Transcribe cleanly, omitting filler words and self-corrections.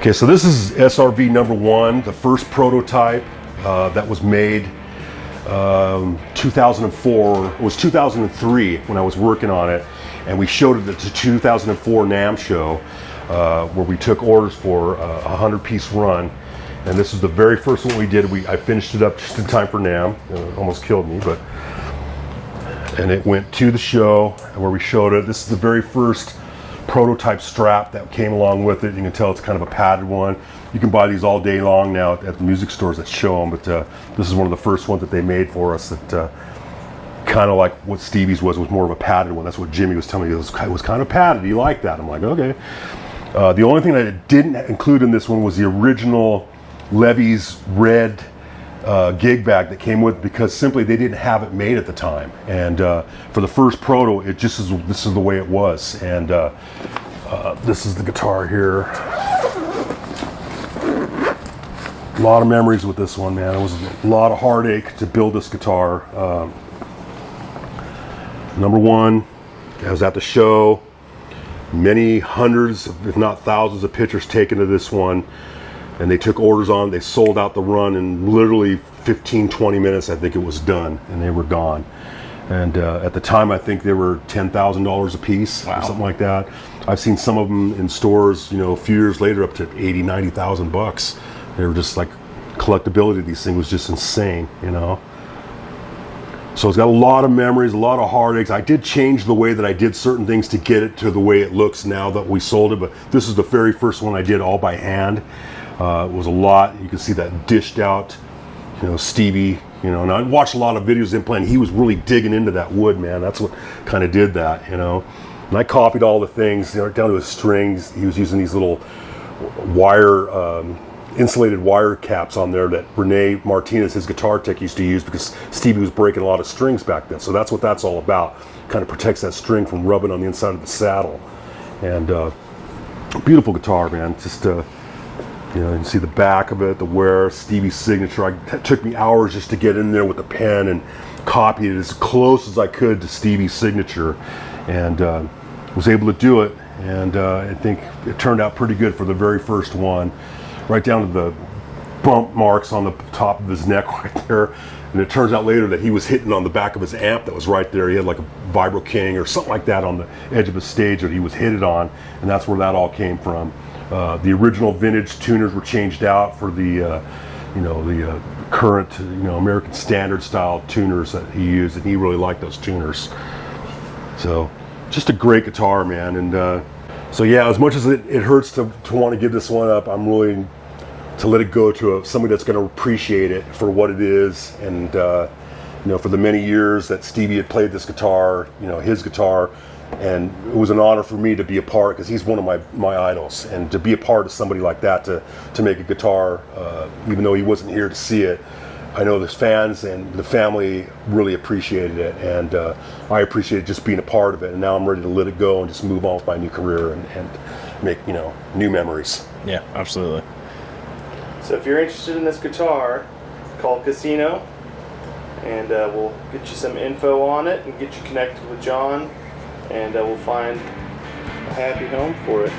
Okay, so this is SRV #1, the first prototype that was made 2004. It was 2003 when I was working on it, and we showed it at the 2004 NAMM show where we took orders for a 100-piece run. And this is the very first one we did. I finished it up just in time for NAMM. It almost killed me, and it went to the show where we showed it. This is the very first prototype strap that came along with it. You can tell it's kind of a padded one. You can buy these all day long now at the music stores that show them, but this is one of the first ones that they made for us that kind of like what Stevie's was more of a padded one. That's what Jimmy was telling me. It was kind of padded. You like that? I'm like, okay. The only thing that it didn't include in this one was the original Levy's red gig bag that came with, because simply they didn't have it made at the time. And for the first proto, this is the way it was. And this is the guitar here. A lot of memories with this one, man. It was a lot of heartache to build this guitar. #1, I was at the show. Many hundreds, if not thousands, of pictures taken of this one. And they took orders on it. They sold out the run in literally 15-20 minutes. I think it was done, and they were gone. And at the time, I think they were $10,000 a piece. Wow. Or something like that. I've seen some of them in stores, you know, a few years later, up to $80,000, $90,000. They were just like, collectability of these things was just insane, you know. So it's got a lot of memories, a lot of heartaches. I did change the way that I did certain things to get it to the way it looks now that we sold it, but this is the very first one I did all by hand. It was a lot. You can see that dished out, you know, Stevie, you know, and I watched a lot of videos of him playing. He was really digging into that wood, man. That's what kind of did that, you know. And I copied all the things, you know, down to his strings. He was using these little wire, insulated wire caps on there that Rene Martinez, his guitar tech, used to use because Stevie was breaking a lot of strings back then. So that's what that's all about. Kind of protects that string from rubbing on the inside of the saddle. And beautiful guitar, man. Just you know, you can see the back of it, the wear, Stevie's signature. It took me hours just to get in there with the pen and copy it as close as I could to Stevie's signature, and was able to do it. And I think it turned out pretty good for the very first one, right down to the bump marks on the top of his neck right there. And it turns out later that he was hitting on the back of his amp that was right there. He had like a Vibro King or something like that on the edge of his stage that he was hit it on, and that's where that all came from. The original vintage tuners were changed out for the, you know, the current, you know, American Standard style tuners that he used, and he really liked those tuners. So, just a great guitar, man. And so yeah, as much as it hurts to want to give this one up, I'm willing to let it go to somebody that's going to appreciate it for what it is, and you know, for the many years that Stevie had played this guitar, you know, his guitar. And it was an honor for me to be a part, because he's one of my idols, and to be a part of somebody like that, to make a guitar, even though he wasn't here to see it. I know the fans and the family really appreciated it, and I appreciated just being a part of it. And now I'm ready to let it go and just move on with my new career and make, you know, new memories. Yeah, absolutely. So if you're interested in this guitar, call Casino, and we'll get you some info on it and get you connected with John. And we'll find a happy home for it.